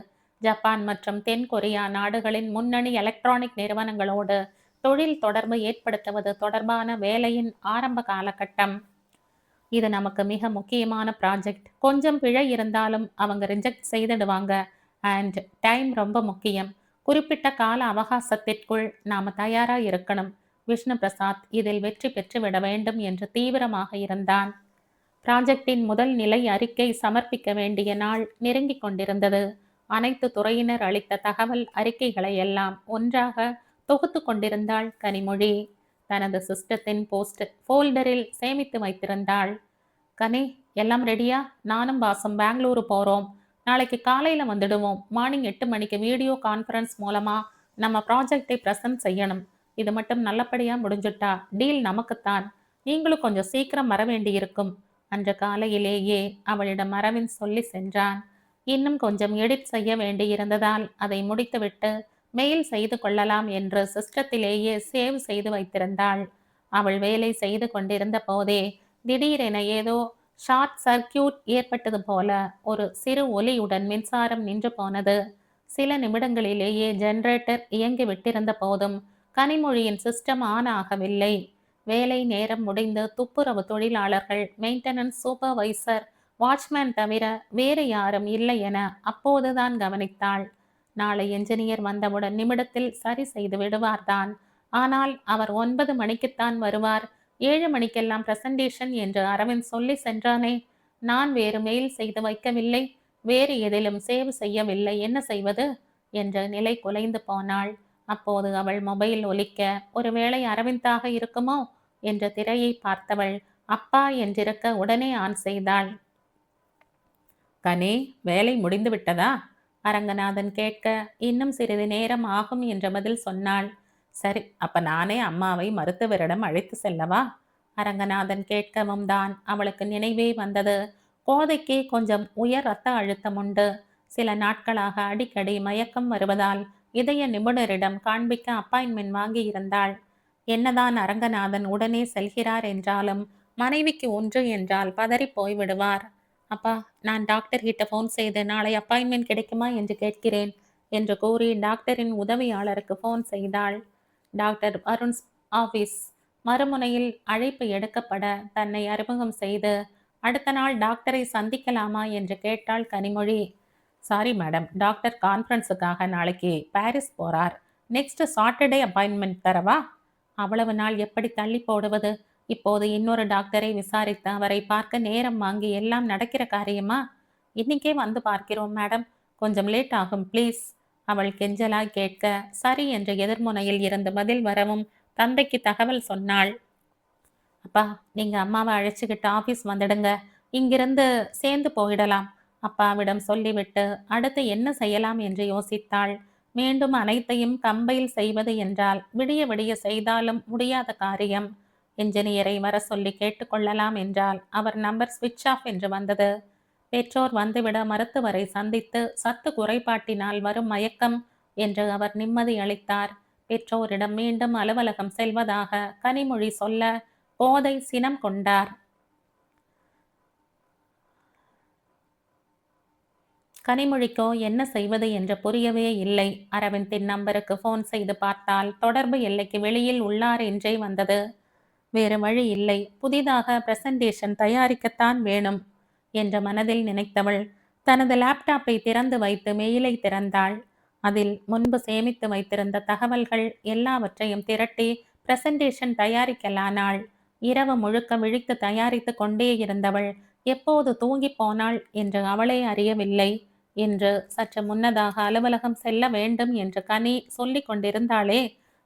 S1: ஜப்பான் மற்றும் தென் கொரியா நாடுகளின் முன்னணி எலக்ட்ரானிக் நிறுவனங்களோடு தொழில் தொடர்பு ஏற்படுத்துவது தொடர்பான வேலையின் ஆரம்ப காலகட்டம். இது நமக்கு மிக முக்கியமான ப்ராஜெக்ட். கொஞ்சம் பிழை இருந்தாலும் அவங்க ரிஜெக்ட் செய்திடுவாங்க. அண்ட் டைம் ரொம்ப முக்கியம். குறிப்பிட்ட கால அவகாசத்திற்குள் நாம தயாரா இருக்கணும். விஷ்ணு பிரசாத் இதில் வெற்றி பெற்றுவிட வேண்டும் என்று தீவிரமாக இருந்தான். ப்ராஜெக்டின் முதல் நிலை அறிக்கை சமர்ப்பிக்க வேண்டிய நாள் நெருங்கிக் கொண்டிருந்தது. அனைத்து துறையினர் அளித்த தகவல் அறிக்கைகளை எல்லாம் ஒன்றாக தொகுத்து கொண்டிருந்தாள் கனிமொழி. தனது சிஸ்டத்தின் ஃபோல்டரில் சேமித்து வைத்திருந்தாள். கனி, எல்லாம் ரெடியா? நானும் பாசும் பெங்களூரு போறோம். நாளைக்கு காலையில வந்துடுவோம். மார்னிங் 8 மணிக்கு வீடியோ கான்ஃபரன்ஸ் மூலமா நம்ம ப்ராஜெக்டை ப்ரெசென்ட் செய்யணும். இது மட்டும் நல்லபடியா முடிஞ்சுட்டா டீல் நமக்குத்தான். நீங்களும் கொஞ்சம் சீக்கிரம் வர வேண்டியிருக்கும். அன்று காலையிலேயே அவளிடம் அரவிந்த் சொல்லி சென்றான். இன்னும் கொஞ்சம் எடிட் செய்ய வேண்டியிருந்ததால் அதை முடித்துவிட்டு மெயில் செய்து கொள்ளலாம் என்று சிஸ்டத்திலேயே சேவ் செய்து வைத்திருந்தாள். அவள் வேலை செய்து கொண்டிருந்த போதே திடீரென ஏதோ ஷார்ட் சர்க்கியூட் ஏற்பட்டது போல ஒரு சிறு ஒலியுடன் மின்சாரம் நின்று போனது. சில நிமிடங்களிலேயே ஜெனரேட்டர் இயங்கி விட்டிருந்த போதும் கனிமொழியின் சிஸ்டம் ஆன் ஆகவில்லை. வேலை நேரம் முடிந்து துப்புரவு தொழிலாளர்கள், மெயின்டெனன்ஸ் சூப்பர்வைசர், வாட்ச்மேன் தவிர வேறு யாரும் இல்லை என அப்போதுதான் கவனித்தாள். நாளை என்ஜினியர் வந்தவுடன் நிமிடத்தில் சரி செய்து விடுவார்தான். ஆனால் அவர் 9 மணிக்குத்தான் வருவார். 7 மணிக்கெல்லாம் பிரசன்டேஷன் என்று அரவிந்த் சொல்லி சென்றானே. நான் வேறு மெயில் செய்து வைக்கவில்லை, வேறு எதிலும் சேவ் செய்யவில்லை, என்ன செய்வது என்ற நிலை குலைந்து போனாள். அப்போது அவள் மொபைல் ஒலிக்க, ஒருவேளை அரவிந்தாக இருக்குமோ என்ற திரையை பார்த்தவள் அப்பா என்றிருக்க உடனே ஆன் செய்தாள். கனே, வேலை முடிந்து விட்டதா? அரங்கநாதன் கேட்க, இன்னும் சிறிது நேரம் ஆகும் என்ற பதில் சொன்னாள். சரி, அப்ப நானே அம்மாவை மருத்துவரிடம் அழைத்து செல்லவா? அரங்கநாதன் கேட்கவும் தான் அவளுக்கு நினைவே வந்தது. கோதைக்கு கொஞ்சம் உயர் இரத்த அழுத்தம் உண்டு. சில நாட்களாக அடிக்கடி மயக்கம் வருவதால் இதய நிபுணரிடம் காண்பிக்க அப்பாயின்மெண்ட் வாங்கியிருந்தாள். என்னதான் அரங்கநாதன் உடனே செல்கிறார் என்றாலும் மனைவிக்கு ஒன்று என்றால் பதறி போய்விடுவார். அப்பா, நான் டாக்டர் கிட்ட ஃபோன் செய்து நாளை அப்பாயின்மெண்ட் கிடைக்குமா என்று கேட்கிறேன் என்று கூறி டாக்டரின் உதவியாளருக்கு ஃபோன் செய்தாள். டாக்டர் அருண் ஆஃபீஸ் மறுமுனையில் அழைப்பு எடுக்கப்பட தன்னை அறிமுகம் செய்து அடுத்த நாள் டாக்டரை சந்திக்கலாமா என்று கேட்டாள் கனிமொழி. சாரி மேடம், டாக்டர் கான்ஃபரன்ஸுக்காக நாளைக்கு பாரிஸ் போறார். நெக்ஸ்ட் சாட்டர்டே அப்பாயின்மெண்ட் தரவா? அவ்வளவு நாள் எப்படி தள்ளி போடுவது? இப்போது இன்னொரு டாக்டரை விசாரித்து அவரை பார்க்க நேரம் வாங்கி எல்லாம் நடக்கிற காரியமா? இன்னைக்கே வந்து பார்க்கிறோம் மேடம், கொஞ்சம் லேட் ஆகும் ப்ளீஸ். அவள் கெஞ்சலாய் கேட்க, சரி என்று எதிர்முனையில் இருந்து பதில் வரவும் தந்தைக்கு தகவல் சொன்னாள். அப்பா, நீங்க அம்மாவை அழைச்சிக்கிட்டு ஆஃபீஸ் வந்துடுங்க, இங்கிருந்து சேர்ந்து போயிடலாம். அப்பாவிடம் சொல்லிவிட்டு அடுத்து என்ன செய்யலாம் என்று யோசித்தாள். மீண்டும் அனைத்தையும் கம்பைல் செய்வது என்றால் விடிய விடிய செய்தாலும் முடியாத காரியம். என்ஜினியரை வர சொல்லி கேட்டுக்கொள்ளலாம் என்றால் அவர் நம்பர் ஸ்விட்ச் ஆஃப் என்று வந்தது. பெற்றோர் வந்துவிட மருத்துவரை சந்தித்து சத்து குறைபாட்டினால் வரும் மயக்கம் என்று அவர் நிம்மதி அளித்தார். பெற்றோரிடம் மீண்டும் அலுவலகம் செல்வதாக கனிமொழி சொல்ல கோதை சினம் கொண்டார். கனிமொழிக்கோ என்ன செய்வது என்று புரியவே இல்லை. அரவிந்தின் நம்பருக்கு ஃபோன் செய்து பார்த்தால் தொடர்பு எல்லைக்கு வெளியில் உள்ளார் என்றே வந்தது. வேறு வழி இல்லை, புதிதாக பிரசன்டேஷன் தயாரிக்கத்தான் வேணும் என்ற மனதில் நினைத்தவள் தனது லேப்டாப்பை திறந்து வைத்து மெயிலை திறந்தாள். அதில் முன்பு சேமித்து வைத்திருந்த தகவல்கள் எல்லாவற்றையும் திரட்டி பிரசன்டேஷன் தயாரிக்கலானாள். இரவு முழுக்க விழித்து தயாரித்து கொண்டே இருந்தவள் எப்போது தூங்கி போனாள் என்று அவளே அறியவில்லை. என்று சற்று முன்னதாக அலுவலகம் செல்ல வேண்டும் என்று கனி சொல்லிக் கொண்டிருந்தாளே,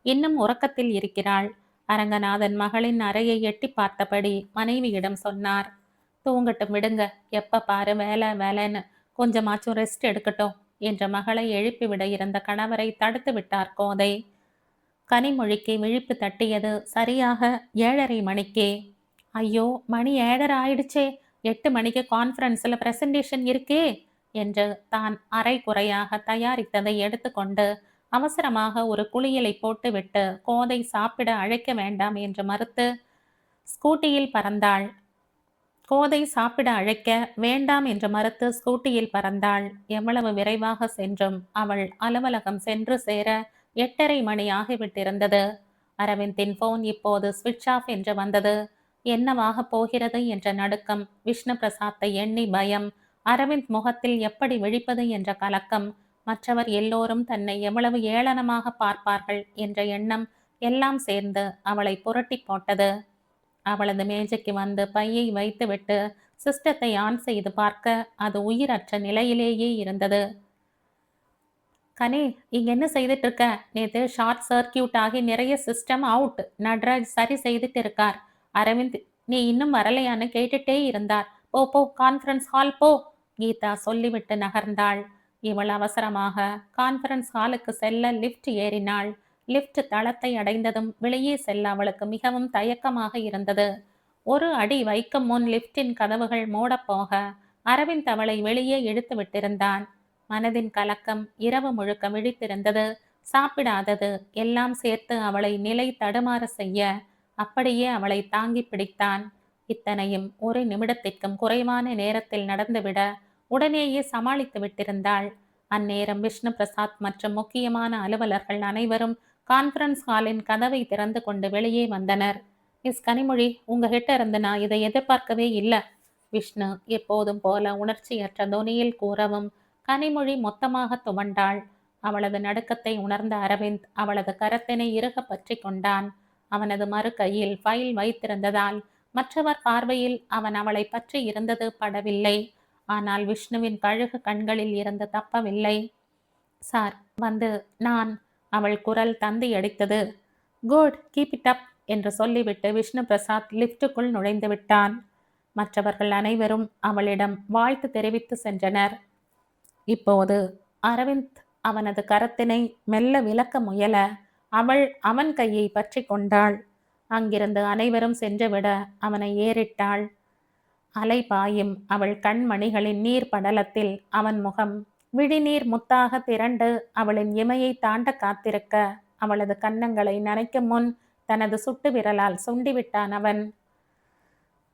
S1: இன்னும் உறக்கத்தில் இருக்கிறாள். அரங்கநாதன் மகளின் அறையை எட்டி பார்த்தபடி மனைவியிடம் சொன்னார். தூங்கட்டும் விடுங்க, எப்ப பாரு வேலை வேலைன்னு, கொஞ்சமாச்சும் ரெஸ்ட் எடுக்கட்டும் என்ற மகளை எழுப்பிவிட இருந்த கணவரை தடுத்து விட்டார் கோதை. கனிமொழிக்கு விழிப்பு தட்டியது சரியாக 7:30 மணிக்கே. ஐயோ, மணி 7:30 ஆயிடுச்சே, 8 மணிக்கு கான்ஃபரன்ஸில் பிரசன்டேஷன் இருக்கே என்று தான் அரை குறையாக தயாரித்ததை எடுத்துக்கொண்டு அவசரமாக ஒரு குளியலை போட்டுவிட்டு கோதை சாப்பிட அழைக்க வேண்டாம் என்று மறுத்து ஸ்கூட்டியில் பறந்தாள். கோதை சாப்பிட அழைக்க வேண்டாம் என்று மறுத்து ஸ்கூட்டியில் பறந்தாள். எவ்வளவு விரைவாக சென்றும் அவள் அலுவலகம் சென்று சேர 8:30 மணி ஆகிவிட்டிருந்தது. அரவிந்தின் போன் இப்போது ஸ்விட்ச் ஆஃப் என்று வந்தது. என்னவாக போகிறது என்ற நடுக்கம், விஷ்ணு பிரசாத்தை எண்ணி பயம், அரவிந்த் முகத்தில் எப்படி விழிப்பது என்ற கலக்கம், மற்றவர் எல்லோரும் தன்னை எவ்வளவு ஏளனமாக பார்ப்பார்கள் என்ற எண்ணம் எல்லாம் சேர்ந்து அவளை புரட்டி போட்டது. அவளது மேஜைக்கு வந்து பையை வைத்துவிட்டு சிஸ்டத்தை ஆன் செய்து பார்க்க அது உயிரற்ற நிலையிலேயே இருந்தது. கனே, இங்க என்ன செய்துட்டு இருக்க? நேற்று ஷார்ட் சர்க்கியூட் ஆகி நிறைய சிஸ்டம் அவுட், நட்ராஜ் சரி செய்துட்டு இருக்கார். அரவிந்த் நீ இன்னும் வரலையான்னு கேட்டுட்டே இருந்தார். போ போ, கான்ஃபரன்ஸ் ஹால் போ, கீதா சொல்லிவிட்டு நகர்ந்தாள். இவள் அவசரமாக கான்ஃபரன்ஸ் ஹாலுக்கு செல்ல லிஃப்ட் ஏறினாள். லிஃப்ட் தளத்தை அடைந்ததும் வெளியே செல்ல அவளுக்கு மிகவும் தயக்கமாக இருந்தது. ஒரு அடி வைக்கும் முன் லிஃப்டின் கதவுகள் மூடப்போக அரவிந்த் அவளை வெளியே இழுத்து விட்டிருந்தான். மனதின் கலக்கம் இரவு முழுக்க விழித்திருந்தது. சாப்பிடாதது எல்லாம் சேர்த்து அவளை நிலை தடுமாற செய்ய அப்படியே அவளை தாங்கி பிடித்தான். இத்தனையும் ஒரு நிமிடத்திற்கும் குறைவான நேரத்தில் நடந்துவிட உடனேயே சமாளித்து விட்டிருந்தாள். அந்நேரம் விஷ்ணு பிரசாத் மற்றும் முக்கியமான அலுவலர்கள் அனைவரும் கான்ஃபரன்ஸ் ஹாலின் கதவை திறந்து கொண்டு வெளியே வந்தனர். மிஸ் கனிமொழி, உங்ககிட்ட இருந்து நான் இதை எதிர்பார்க்கவே இல்லை. விஷ்ணு எப்போதும் போல உணர்ச்சியற்ற தொனியில் கூறவும் கனிமொழி மொத்தமாக துவண்டாள். அவளது நடுக்கத்தை உணர்ந்த அரவிந்த் அவளது கரத்தினை இறுக பற்றி கொண்டான். அவனது மறு கையில் ஃபைல் வைத்திருந்ததால் மற்றவர் பார்வையில் அவன் அவளை பற்றி இருந்தது படவில்லை. ஆனால் விஷ்ணுவின் கழுகு கண்களில் இருந்து தப்பவில்லை. சார் வந்து நான் அவள் குரல் தந்தி அடித்தது. குட், கீப் இட் அப் என்று சொல்லிவிட்டு விஷ்ணு பிரசாத் லிப்டுக்குள் நுழைந்து விட்டான். மற்றவர்கள் அனைவரும் அவளிடம் வாழ்த்து தெரிவித்து சென்றனர். இப்போது அரவிந்த் அவனது கரத்தினை மெல்ல விலக்க முயல அவள் அவன் கையை பற்றி கொண்டாள். அங்கிருந்து அனைவரும் சென்றுவிட அவனை ஏறிட்டாள். அலை பாயும் அவள் கண்மணிகளின் நீர் படலத்தில் அவன் முகம் விழிநீர் முத்தாக திரண்டு அவளின் இமையை தாண்ட காத்திருக்க அவளது கன்னங்களை நனைக்கும் முன் தனது சுட்டு விரலால் சுண்டிவிட்டான் அவன்.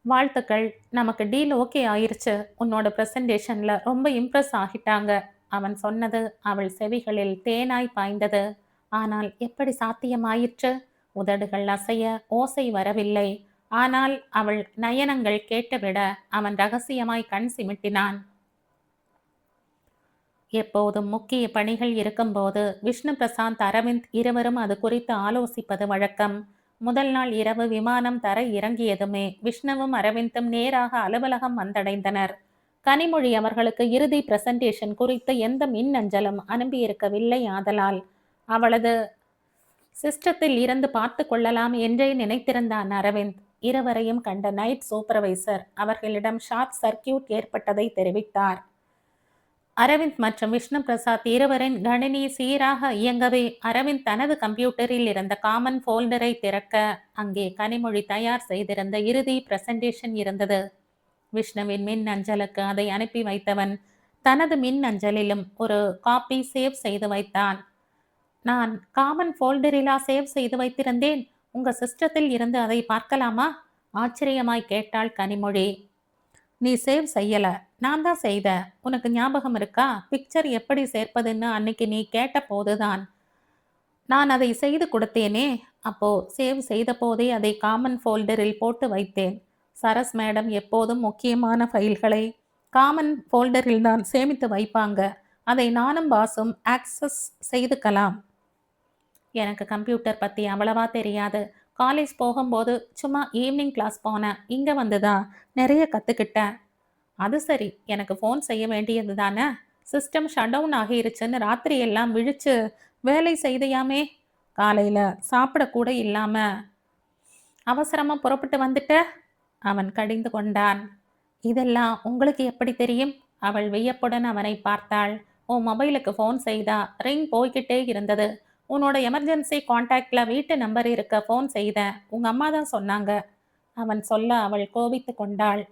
S1: வாழ்த்துக்கள், நமக்கு டீல் ஓகே ஆயிருச்சு. உன்னோட ப்ரெசன்டேஷன்ல ரொம்ப இம்ப்ரெஸ் ஆகிட்டாங்க. அவன் சொன்னது அவள் செவிகளில் தேனாய் பாய்ந்தது. ஆனால் எப்படி சாத்தியமாயிற்று? உதடுகள் அசைய ஓசை வரவில்லை. ஆனால் அவள் நயனங்கள் கேட்டுவிட அவன் ரகசியமாய் கண் சிமிட்டினான். எப்போதும் முக்கிய பணிகள் இருக்கும்போது விஷ்ணு பிரசாந்த் அரவிந்த் இருவரும் அது குறித்து ஆலோசிப்பது வழக்கம். முதல் நாள் இரவு விமானம் தரை இறங்கியதுமே விஷ்ணுவும் அரவிந்தும் நேராக அலுவலகம் வந்தடைந்தனர். கனிமொழி அவர்களுக்கு இறுதி பிரசன்டேஷன் குறித்து எந்த மின் அஞ்சலும் அனுப்பியிருக்கவில்லை. ஆதலால் அவளது சிஸ்டத்தில் இருந்து பார்த்து கொள்ளலாம் என்றே நினைத்திருந்தான் அரவிந்த். இருவரையும் கண்ட நைட் சூப்பர்வைசர் அவர்களிடம் ஷார்ட் சர்க்கியூட் ஏற்பட்டதை தெரிவித்தார். அரவிந்த் மற்றும் விஷ்ணு பிரசாத் இருவரின் கணினி சீராக இயங்கவே அரவிந்த் தனது கம்ப்யூட்டரில் இருந்த காமன் ஃபோல்டரை திறக்க அங்கே கனிமொழி தயார் செய்திருந்த இறுதி பிரசன்டேஷன் இருந்தது. விஷ்ணுவின் மின் அஞ்சலுக்கு அதை அனுப்பி வைத்தவன் தனது மின் அஞ்சலிலும் ஒரு காப்பி சேவ் செய்து வைத்தான். நான் காமன் ஃபோல்டரிலா சேவ் செய்து வைத்திருந்தேன். உங்க சிஸ்டத்தில் இருந்து அதை பார்க்கலாமா? ஆச்சரியமாய் கேட்டாள் கனிமொழி. நீ சேவ் செய்யல, நான் தான் செய்த. உனக்கு ஞாபகம் இருக்கா? பிக்சர் எப்படி சேர்ப்பதுன்னு அன்னைக்கு நீ கேட்ட போதுதான் நான் அதை செய்து கொடுத்தேனே. அப்போ சேவ் செய்த போதே அதை காமன் ஃபோல்டரில் போட்டு வைத்தேன். சரஸ் மேடம் எப்போதும் முக்கியமான ஃபைல்களை காமன் ஃபோல்டரில் தான் சேமித்து வைப்பாங்க. அதை நானும் பாஸும் ஆக்சஸ் செய்துக்கலாம். எனக்கு கம்ப்யூட்டர் பற்றி அவ்வளவா தெரியாது. காலேஜ் போகும்போது சும்மா ஈவினிங் கிளாஸ் போனேன். இங்கே வந்துதான் நிறைய கற்றுக்கிட்டேன். அது சரி, எனக்கு ஃபோன் செய்ய வேண்டியது தானே. சிஸ்டம் ஷட் டவுன் ஆகிருச்சுன்னு ராத்திரி எல்லாம் விழிச்சு வேலை செய்தையாமே. காலையில் சாப்பிடக்கூட இல்லாமல் அவசரமாக புறப்பட்டு வந்துட்ட. அவன் கடிந்து கொண்டான். இதெல்லாம் உங்களுக்கு எப்படி தெரியும்? அவள் வியப்புடன் அவனை பார்த்தாள். உன் மொபைலுக்கு ஃபோன் செய்தா ரிங் போய்கிட்டே இருந்தது. உன்னோட எமர்ஜென்சி கான்டாக்டில் வீட்டு நம்பர் இருக்க ஃபோன் செய்த. உங்கள் அம்மா தான் சொன்னாங்க. அவன் சொல்ல அவள் கோபித்து கொண்டாள்.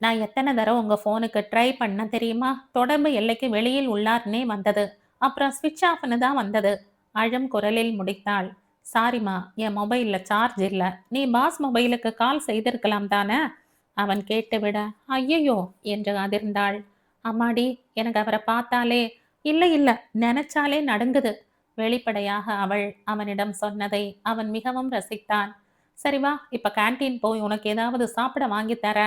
S1: நான் எத்தனை தடவை உங்கள் ஃபோனுக்கு ட்ரை பண்ண தெரியுமா? தொடர்பு எல்லைக்கு வெளியில் உள்ளார்னே வந்தது. அப்புறம் ஸ்விட்ச் ஆஃப்னு தான் வந்தது. அழும் குரலில் முடித்தாள். சாரிம்மா, என் மொபைலில் சார்ஜ் இல்லை. நீ பாஸ் மொபைலுக்கு கால் செய்திருக்கலாம் தானே? அவன் கேட்டுவிட ஐயையோ என்று அதிர்ந்தாள். அம்மாடி, எனக்கு அவரை பார்த்தாலே இல்லை இல்லை நினைச்சாலே நடுங்குது. வெளிப்படையாக அவள் அவனிடம் சொன்னதை அவன் மிகவும் ரசித்தான். சரி வா, இப்ப கேன்டீன் போய் உனக்கு ஏதாவது சாப்பிட வாங்கித்தர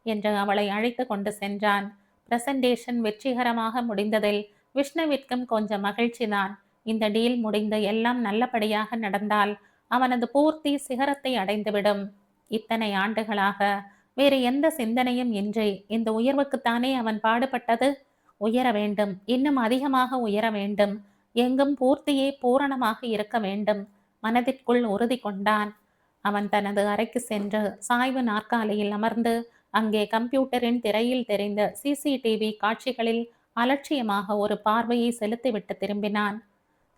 S1: என்று அவளை அழைத்து கொண்டு சென்றான். பிரசன்டேஷன் வெற்றிகரமாக முடிந்ததில் விஷ்ணுவிற்கும் கொஞ்சம் மகிழ்ச்சிதான். இந்த டீல் முடிந்து எல்லாம் நல்லபடியாக நடந்தால் அவனது பூர்த்தி சிகரத்தை அடைந்துவிடும். இத்தனை ஆண்டுகளாக வேறு எந்த சிந்தனையும் இன்றி இந்த உயர்வுக்குத்தானே அவன் பாடுபட்டது. உயர வேண்டும், இன்னும் அதிகமாக உயர வேண்டும், எங்கும் பூர்த்தியே பூரணமாக இருக்க வேண்டும். மனதிற்குள் உறுதி கொண்டான். அவன் தனது அறைக்கு சென்று சாய்வு நாற்காலியில் அமர்ந்து அங்கே கம்ப்யூட்டரின் திரையில் தெரிந்த சிசிடிவி காட்சிகளில் அலட்சியமாக ஒரு பார்வையை செலுத்திவிட்டு திரும்பினான்.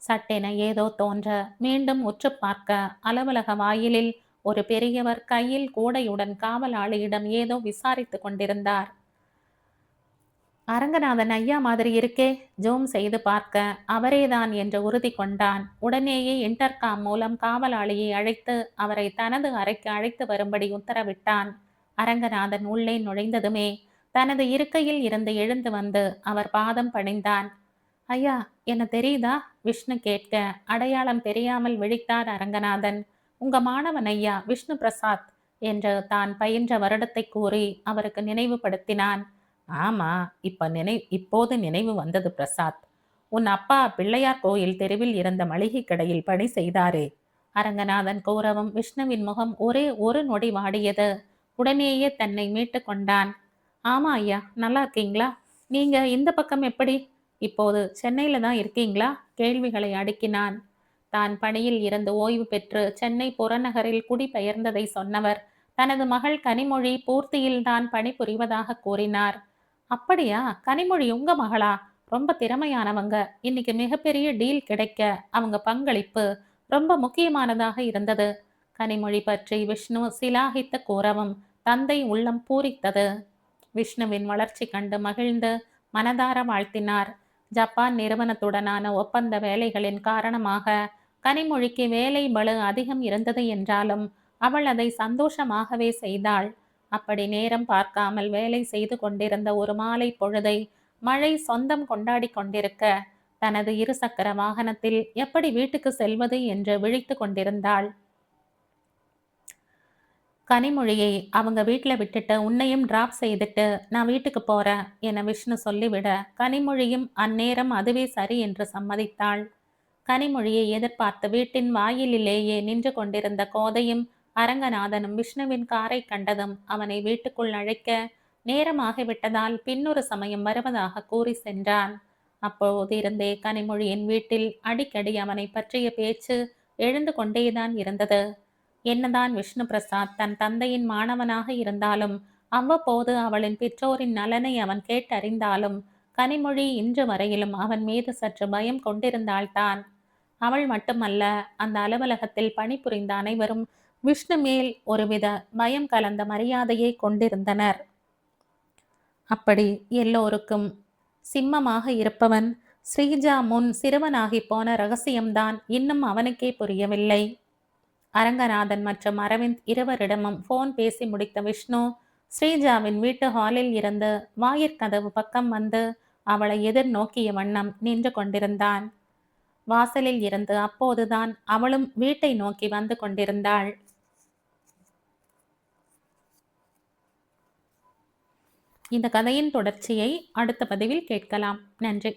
S1: சட்டென ஏதோ தோன்ற மீண்டும் உற்று பார்க்க அலுவலக வாயிலில் ஒரு பெரியவர் கையில் கூடையுடன் காவலாளியிடம் ஏதோ விசாரித்து கொண்டிருந்தார். அரங்கநாதன் ஐயா மாதிரி இருக்கே. ஜூம் செய்து பார்க்க அவரேதான் என்று உறுதி கொண்டான். உடனேயே இன்டர்காம் மூலம் காவலாளியை அழைத்து அவரை தனது அறைக்கு அழைத்து வரும்படி உத்தரவிட்டான். அரங்கநாதன் உள்ளே நுழைந்ததுமே தனது இருக்கையில் இருந்து எழுந்து வந்து அவர் பாதம் பணிந்தான். ஐயா, என்ன தெரியுதா? விஷ்ணு கேட்க அடையாளம் தெரியாமல் விழித்தார் அரங்கநாதன். உங்க மாணவன் ஐயா, விஷ்ணு பிரசாத் என்று தான் பயின்ற வருடத்தை கூறி அவருக்கு நினைவுபடுத்தினான். ஆமா, இப்போது நினைவு வந்தது பிரசாத். உன் அப்பா பிள்ளையார் கோயில் தெருவில் இருந்த மளிகை கடையில் பணி செய்தாரே. அரங்கநாதன் கூறவும் விஷ்ணுவின் முகம் ஒரே ஒரு நொடி வாடியது. உடனேயே தன்னை மீட்டு கொண்டான். ஆமா ஐயா, நல்லா இருக்கீங்களா? நீங்க இந்த பக்கம் எப்படி? இப்போது சென்னையில தான் இருக்கீங்களா? கேள்விகளை அடுக்கினான். தான் பணியில் இருந்து ஓய்வு பெற்று சென்னை புறநகரில் குடிபெயர்ந்ததை சொன்னவர் தனது மகள் கனிமொழி பூர்த்தியில்தான் பணிபுரிவதாக கூறினார். அப்படியா? கனிமொழி உங்க மகளா? ரொம்ப திறமையானவங்க. இன்னைக்கு மிகப்பெரிய டீல் கிடைக்க அவங்க பங்களிப்பு ரொம்ப முக்கியமானதாக இருந்தது. கனிமொழி பற்றி விஷ்ணு சிலாகித்து கூறவும் தந்தை உள்ளம் பூரித்தது. விஷ்ணுவின் வளர்ச்சி கண்டு மகிழ்ந்து மனதார வாழ்த்தினார். ஜப்பான் நிறுவனத்துடனான ஒப்பந்த வேலைகளின் காரணமாக கனிமொழிக்கு வேலை பளு அதிகம் இருந்தது என்றாலும் அவள் அதை சந்தோஷமாகவே செய்தாள். அப்படி நேரம் பார்க்காமல் வேலை செய்து கொண்டிருந்த ஒரு மாலை பொழுதை மழை சொந்தம் கொண்டாடி கொண்டிருக்க தனது இருசக்கர வாகனத்தில் எப்படி வீட்டுக்கு செல்வது என்று விழித்து கொண்டிருந்தாள். கனிமொழியை அவங்க வீட்டில் விட்டுட்டு உன்னையும் டிராப் செய்துட்டு நான் வீட்டுக்கு போறேன் என விஷ்ணு சொல்லிவிட கனிமொழியும் அந்நேரம் அதுவே சரி என்று சம்மதித்தாள். கனிமொழியை எதிர்பார்த்து வீட்டின் வாயிலிலேயே நின்று கொண்டிருந்த கோதையும் அரங்கநாதனும் விஷ்ணுவின் காரை கண்டதும் அவனை வீட்டுக்குள் அழைக்க நேரமாகிவிட்டதால் பின்னொரு சமயம் வருவதாக கூறி சென்றான். அப்போது இருந்தே கனிமொழியின் வீட்டில் அடிக்கடி அவனை பற்றிய பேச்சு எழுந்து கொண்டேதான் இருந்தது. என்னதான் விஷ்ணு பிரசாத் தன் தந்தையின் மாணவனாக இருந்தாலும் அவ்வப்போது அவளின் பெற்றோரின் நலனை அவன் கேட்டறிந்தாலும் கனிமொழி இன்று வரையிலும் அவன் மீது சற்று பயம் கொண்டிருந்தாள்தான். அவள் மட்டுமல்ல, அந்த அலுவலகத்தில் பணிபுரிந்த அனைவரும் விஷ்ணு மேல் ஒருவித பயம் கலந்த மரியாதையை கொண்டிருந்தனர். அப்படி எல்லோருக்கும் சிம்மமாக இருப்பவன் ஸ்ரீஜா முன் சிறுவனாகி போன ரகசியம்தான் இன்னும் அவனுக்கே புரியவில்லை. அரங்கநாதன் மற்றும் அரவிந்த் இருவரிடமும் போன் பேசி முடித்த விஷ்ணு ஸ்ரீஜாவின் வீட்டு ஹாலில் இருந்து வாயிற்கதவு பக்கம் வந்து அவளை எதிர்நோக்கிய வண்ணம் நின்று கொண்டிருந்தான். வாசலில் இருந்து அப்போதுதான் அவளும் வீட்டை நோக்கி வந்து கொண்டிருந்தாள். இந்த கதையின் தொடர்ச்சியை அடுத்த பதிவில் கேட்கலாம். நன்றி.